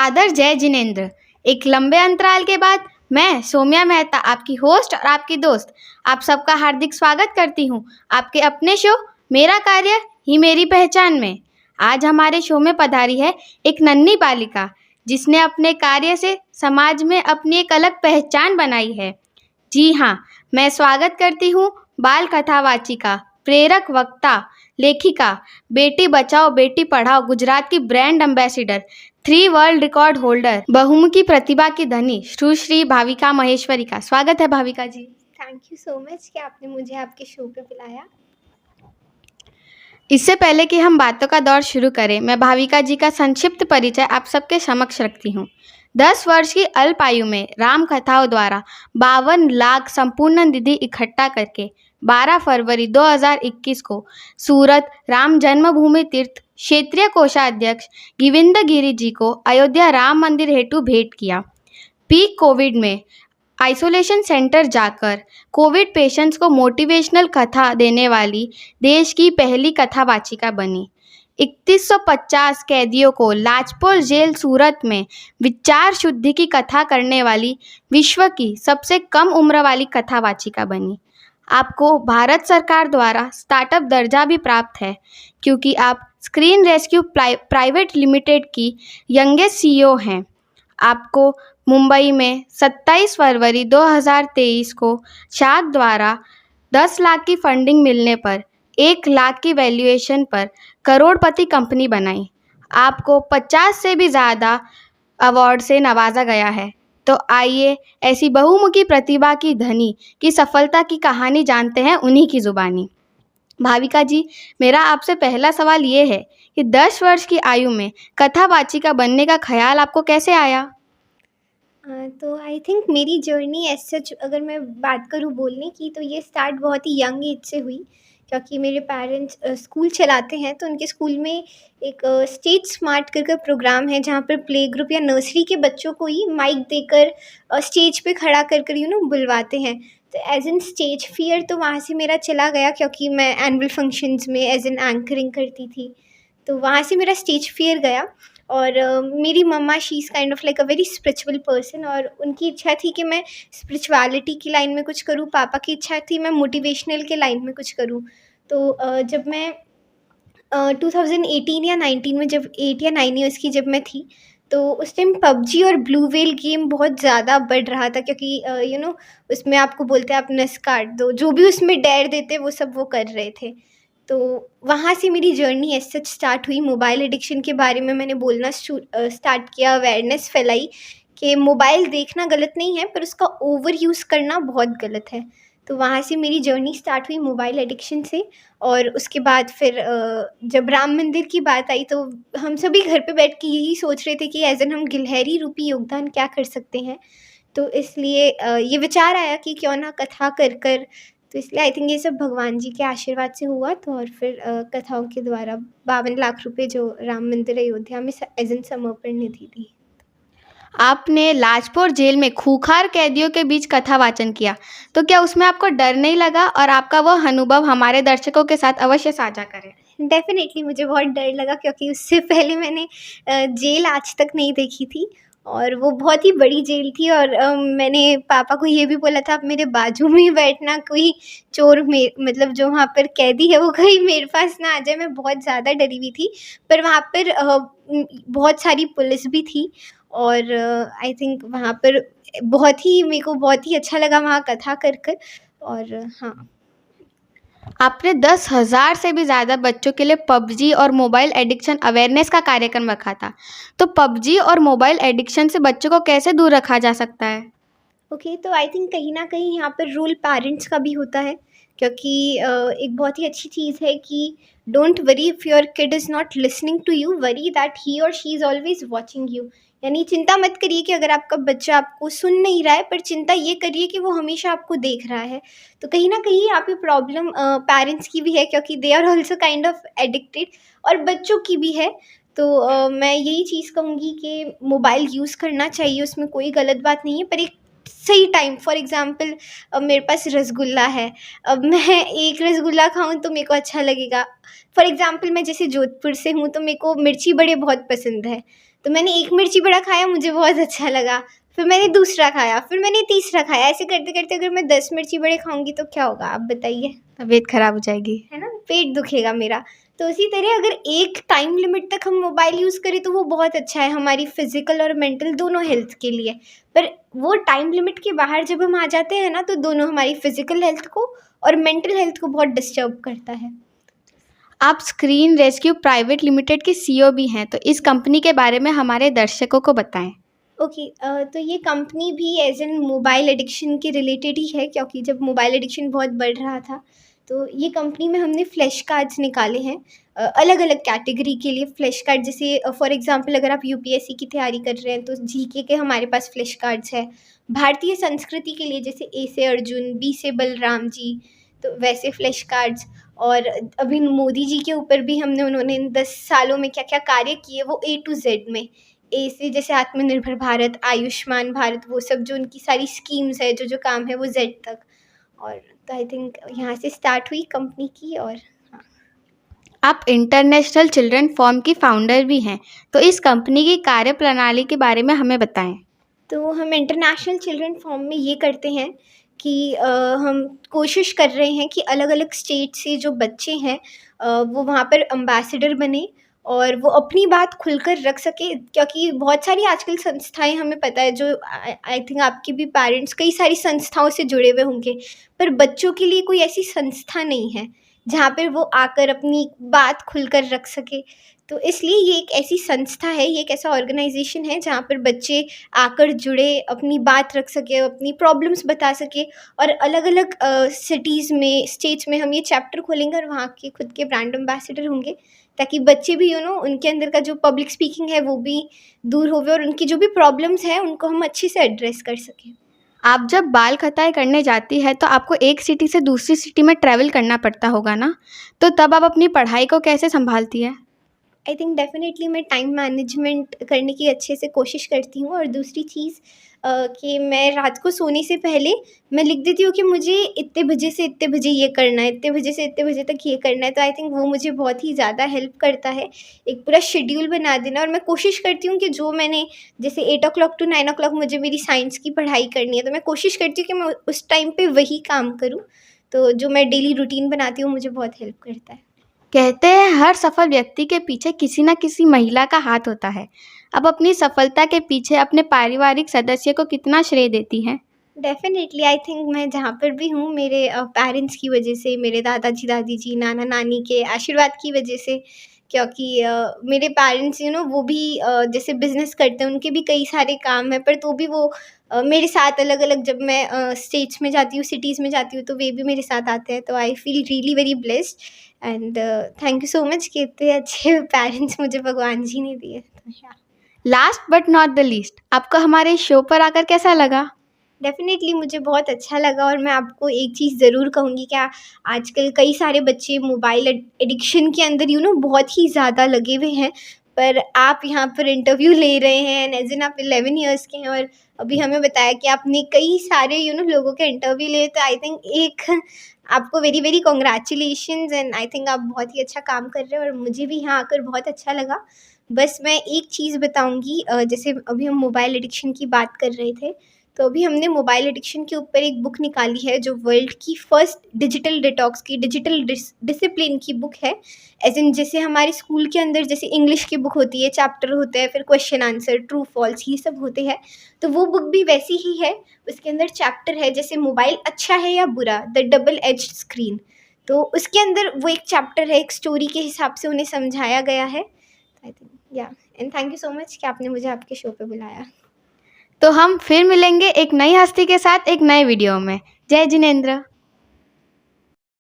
सादर जय जिनेंद्र। एक लंबे अंतराल के बाद मैं सौम्या मेहता, आपकी होस्ट और आपकी दोस्त, आप सबका हार्दिक स्वागत करती हूँ आपके अपने शो मेरा कार्य ही मेरी पहचान में। आज हमारे शो में पधारी है एक नन्ही बालिका जिसने अपने कार्य से समाज में अपनी एक अलग पहचान बनाई है। जी हाँ, मैं स्वागत करती हूँ बाल कथावाचिका, प्रेरक वक्ता, लेखिका, बेटी बचाओ बेटी पढ़ाओ गुजरात की brand ambassador, 3 world record holder, बहुमुखी प्रतिभा की धनी सुश्री भाविका महेश्वरी का। स्वागत है भाविका जी। थैंक यू सो मच कि आपने मुझे आपके शो पे बुलाया। इससे पहले कि हम बातों का दौर शुरू करें, मैं भाविका जी का संक्षिप्त परिचय आप सबके समक्ष रखती हूँ। 10 वर्ष की अल्प आयु में राम कथाओं द्वारा 52 लाख संपूर्ण निधि इकट्ठा करके 12 फरवरी 2021 को सूरत राम जन्मभूमि तीर्थ क्षेत्रीय कोषाध्यक्ष गोविंद गिरी जी को अयोध्या राम मंदिर हेतु भेंट किया। पीक कोविड में आइसोलेशन सेंटर जाकर कोविड पेशेंट्स को मोटिवेशनल कथा देने वाली देश की पहली कथावाचिका बनी। 3150 कैदियों को लाजपोर जेल सूरत में विचार शुद्धि की कथा करने वाली विश्व की सबसे कम उम्र वाली कथावाचिका बनी। आपको भारत सरकार द्वारा स्टार्टअप दर्जा भी प्राप्त है क्योंकि आप स्क्रीन रेस्क्यू प्राइवेट लिमिटेड की यंगेस्ट सीईओ हैं। आपको मुंबई में 27 फरवरी 2023 को शाख द्वारा 10 लाख की फंडिंग मिलने पर 1 लाख की वैल्यूएशन पर करोड़पति कंपनी बनाई। आपको 50 से भी ज़्यादा अवार्ड से नवाजा गया है। तो आइए ऐसी बहुमुखी प्रतिभा की धनी की सफलता की कहानी जानते हैं उन्हीं की ज़ुबानी। भाविका जी, मेरा आपसे पहला सवाल ये है कि 10 वर्ष की आयु में कथावाचिका बनने का ख्याल आपको कैसे आया? तो आई थिंक मेरी जर्नी एज सच अगर मैं बात करूँ बोलने की, तो ये स्टार्ट बहुत ही यंग एज से हुई क्योंकि मेरे पेरेंट्स स्कूल चलाते हैं। तो उनके स्कूल में एक स्टेज स्मार्ट कर प्रोग्राम है जहाँ पर प्ले ग्रुप या नर्सरी के बच्चों को ही माइक देकर स्टेज पे खड़ा कर बुलवाते हैं। तो एज एन स्टेज फियर तो वहाँ से मेरा चला गया क्योंकि मैं एनुअल फंक्शंस में एज एन एंकरिंग करती थी। तो वहाँ से मेरा स्टेज फियर गया। और मेरी mamma she is kind of like a very spiritual person और उनकी इच्छा थी कि मैं स्पिरिचुअलिटी की लाइन में कुछ करूँ। पापा की इच्छा थी मैं मोटिवेशनल के लाइन में कुछ करूँ। तो जब मैं 2018 या 19 में जब 8 या 9 ईयर्स की जब मैं थी, तो उस टाइम पबजी और ब्लू व्हेल गेम बहुत ज़्यादा बढ़ रहा था क्योंकि उसमें आपको बोलते हैं आप नस काट दो, जो भी उसमें डेयर देते वो सब वो कर रहे थे। तो वहाँ से मेरी जर्नी एज सच स्टार्ट हुई। मोबाइल एडिक्शन के बारे में मैंने बोलना स्टार्ट किया, अवेयरनेस फैलाई कि मोबाइल देखना गलत नहीं है पर उसका ओवर यूज़ करना बहुत गलत है। तो वहाँ से मेरी जर्नी स्टार्ट हुई मोबाइल एडिक्शन से। और उसके बाद फिर जब राम मंदिर की बात आई तो हम सभी घर पे बैठ के यही सोच रहे थे कि एज एन हम गिलहरी रूपी योगदान क्या कर सकते हैं। तो इसलिए ये विचार आया कि क्यों ना कथा कर तो इसलिए आई थिंक ये सब भगवान जी के आशीर्वाद से हुआ। तो और फिर कथाओं के द्वारा 52 लाख रुपए जो राम मंदिर अयोध्या में एज एन समर्पण निधि थी। आपने लाजपोर जेल में खूंखार कैदियों के बीच कथा वाचन किया, तो क्या उसमें आपको डर नहीं लगा? और आपका वो अनुभव हमारे दर्शकों के साथ अवश्य साझा करें। डेफ़िनेटली मुझे बहुत डर लगा क्योंकि उससे पहले मैंने जेल आज तक नहीं देखी थी और वो बहुत ही बड़ी जेल थी। और मैंने पापा को ये भी बोला था आप मेरे बाजू में ही बैठना, कोई चोर मतलब जो वहाँ पर कैदी है वो कहीं मेरे पास ना आ जाए। मैं बहुत ज़्यादा डरी हुई थी पर वहाँ पर बहुत सारी पुलिस भी थी और आई थिंक वहाँ पर मेरे को बहुत ही अच्छा लगा वहाँ कथा कर और हाँ। आपने 10,000 से भी ज़्यादा बच्चों के लिए पबजी और मोबाइल एडिक्शन अवेयरनेस का कार्यक्रम रखा था। तो पबजी और मोबाइल एडिक्शन से बच्चों को कैसे दूर रखा जा सकता है? ओके, तो आई थिंक कहीं न कहीं यहाँ पर रोल पेरेंट्स का भी होता है क्योंकि एक बहुत ही अच्छी चीज़ है कि don't worry if your kid is not listening to you, worry that he और she is always watching you. यानी चिंता मत करिए कि अगर आपका बच्चा आपको सुन नहीं रहा है, पर चिंता ये करिए कि वो हमेशा आपको देख रहा है। तो कहीं न कहीं यहाँ पे प्रॉब्लम पेरेंट्स की भी है क्योंकि they are also kind of addicted और बच्चों की भी है। तो मैं यही चीज़ कहूँगी कि मोबाइल यूज़ करना चाहिए, उसमें कोई गलत बात नहीं है, पर एक सही टाइम। फॉर एग्ज़ाम्पल मेरे पास रसगुल्ला है, अब मैं एक रसगुल्ला खाऊँ तो मेरे को अच्छा लगेगा। फॉर एग्ज़ाम्पल मैं जैसे जोधपुर से हूँ तो मेरे को मिर्ची बड़े बहुत पसंद है। तो मैंने एक मिर्ची बड़ा खाया, मुझे बहुत अच्छा लगा, फिर मैंने दूसरा खाया, फिर मैंने तीसरा खाया। ऐसे करते-करते अगर मैं 10 मिर्ची बड़े खाऊँगी तो क्या होगा आप बताइए? तबीयत खराब हो जाएगी। है ना? पेट दुखेगा मेरा। तो उसी तरह अगर एक टाइम लिमिट तक हम मोबाइल यूज़ करें तो वो बहुत अच्छा है हमारी फ़िज़िकल और मेंटल दोनों हेल्थ के लिए। पर वो टाइम लिमिट के बाहर जब हम आ जाते हैं ना, तो दोनों हमारी फ़िज़िकल हेल्थ को और मेंटल हेल्थ को बहुत डिस्टर्ब करता है। आप स्क्रीन रेस्क्यू प्राइवेट लिमिटेड की सीईओ भी हैं, तो इस कंपनी के बारे में हमारे दर्शकों को बताएं। ओके, तो ये कंपनी भी एज़ एन मोबाइल एडिक्शन के रिलेटेड ही है, क्योंकि जब मोबाइल एडिक्शन बहुत बढ़ रहा था, तो ये कंपनी में हमने फ्लैश कार्ड्स निकाले हैं अलग-अलग कैटेगरी के लिए। फ्लैश कार्ड जैसे फॉर एग्ज़ाम्पल अगर आप यूपीएससी की तैयारी कर रहे हैं तो जीके के हमारे पास फ्लैश कार्ड्स है। भारतीय संस्कृति के लिए जैसे ए से अर्जुन, बी से बलराम जी, तो वैसे फ्लैश कार्ड्स। और अभी मोदी जी के ऊपर भी उन्होंने इन 10 सालों में क्या-क्या कार्य किए वो ए टू ज़ेड में। ए से जैसे आत्मनिर्भर भारत, आयुष्मान भारत, वो सब जो उनकी सारी स्कीम्स है, जो काम है वो ज़ेड तक। और तो आई थिंक यहाँ से स्टार्ट हुई कंपनी की। और हाँ, आप इंटरनेशनल चिल्ड्रन फॉर्म की फाउंडर भी हैं, तो इस कंपनी की कार्यप्रणाली के बारे में हमें बताएं। तो हम इंटरनेशनल चिल्ड्रन फॉर्म में ये करते हैं कि हम कोशिश कर रहे हैं कि अलग-अलग स्टेट से जो बच्चे हैं वो वहाँ पर एम्बेसडर बने और वो अपनी बात खुलकर रख सकें, क्योंकि बहुत सारी आजकल संस्थाएँ हमें पता है, जो आई थिंक आपके भी पेरेंट्स कई सारी संस्थाओं से जुड़े हुए होंगे, पर बच्चों के लिए कोई ऐसी संस्था नहीं है जहाँ पर वो आकर अपनी बात खुलकर रख सके। तो इसलिए ये एक ऐसी संस्था है, ये एक ऐसा ऑर्गेनाइजेशन है जहाँ पर बच्चे आकर जुड़े, अपनी बात रख सकें, अपनी प्रॉब्लम्स बता सकें। और अलग-अलग सिटीज़ में, स्टेट्स में हम ये चैप्टर खोलेंगे और वहाँ के खुद के ब्रांड एम्बेसडर होंगे, ताकि बच्चे भी उनके अंदर का जो पब्लिक स्पीकिंग है वो भी दूर होवे और उनकी जो भी प्रॉब्लम्स हैं उनको हम अच्छे से एड्रेस कर सकें। आप जब बाल कटाई करने जाती है तो आपको एक सिटी से दूसरी सिटी में ट्रैवल करना पड़ता होगा ना, तो तब आप अपनी पढ़ाई को कैसे संभालती है? आई थिंक डेफ़िनेटली मैं टाइम मैनेजमेंट करने की अच्छे से कोशिश करती हूँ। और दूसरी चीज़ कि मैं रात को सोने से पहले मैं लिख देती हूँ कि मुझे इतने बजे से इतने बजे ये करना है, इतने बजे से इतने बजे तक ये करना है। तो आई थिंक वो मुझे बहुत ही ज़्यादा हेल्प करता है, एक पूरा शेड्यूल बना देना। और मैं कोशिश करती हूँ कि जो मैंने जैसे 8 ओ क्लॉक टू 9 ओ क्लॉक मुझे मेरी साइंस की पढ़ाई करनी है, तो मैं कोशिश करती हूँ कि मैं उस टाइम पे वही काम करूँ। तो जो मैं डेली रूटीन बनाती हूँ मुझे बहुत हेल्प करता है। कहते हैं हर सफल व्यक्ति के पीछे किसी न किसी महिला का हाथ होता है। अब अपनी सफलता के पीछे अपने पारिवारिक सदस्य को कितना श्रेय देती हैं? डेफ़िनेटली आई थिंक मैं जहाँ पर भी हूँ मेरे पेरेंट्स की वजह से, मेरे दादाजी, दादी जी, नाना-नानी के आशीर्वाद की वजह से। क्योंकि मेरे पेरेंट्स वो भी जैसे बिज़नेस करते हैं, उनके भी कई सारे काम हैं, पर तो भी वो मेरे साथ अलग-अलग, जब मैं स्टेट्स में जाती हूँ, सिटीज़ में जाती हूँ, तो वे भी मेरे साथ आते हैं। तो I feel really very blessed and thank you so much कि इतने अच्छे पेरेंट्स मुझे भगवान जी ने दिए। तो या last but not the least, आपको हमारे शो पर आकर कैसा लगा? डेफ़िनेटली मुझे बहुत अच्छा लगा। और मैं आपको एक चीज़ ज़रूर कहूँगी, क्या आजकल कई सारे बच्चे मोबाइल एडिक्शन के अंदर बहुत ही ज़्यादा लगे हुए हैं, पर आप यहाँ पर इंटरव्यू ले रहे हैं एंड एज़ एन आप 11 इयर्स के हैं और अभी हमें बताया कि आपने कई सारे लोगों के इंटरव्यू लिए। तो आई थिंक एक आपको very very congratulations and I think आप बहुत ही अच्छा काम कर रहे हैं और मुझे भी यहाँ आकर बहुत अच्छा लगा। बस मैं एक चीज़ बताऊँगी, जैसे अभी हम मोबाइल एडिक्शन की बात कर रहे थे, तो अभी हमने मोबाइल एडिक्शन के ऊपर एक बुक निकाली है जो वर्ल्ड की फर्स्ट डिजिटल डिटॉक्स की, डिजिटल डिसिप्लिन की बुक है। एज़ इन जैसे हमारे स्कूल के अंदर जैसे इंग्लिश की बुक होती है, चैप्टर होते हैं, फिर क्वेश्चन आंसर, ट्रू फॉल्स, ये सब होते हैं। तो वो बुक भी वैसी ही है, उसके अंदर चैप्टर है जैसे मोबाइल अच्छा है या बुरा, द डबल एज्ड स्क्रीन। तो उसके अंदर वो एक चैप्टर है, एक स्टोरी के हिसाब से उन्हें समझाया गया है। आई थिंक या and thank you so much कि आपने मुझे आपके शो पे बुलाया। तो हम फिर मिलेंगे एक नई हस्ती के साथ एक नए वीडियो में। जय जिनेंद्र।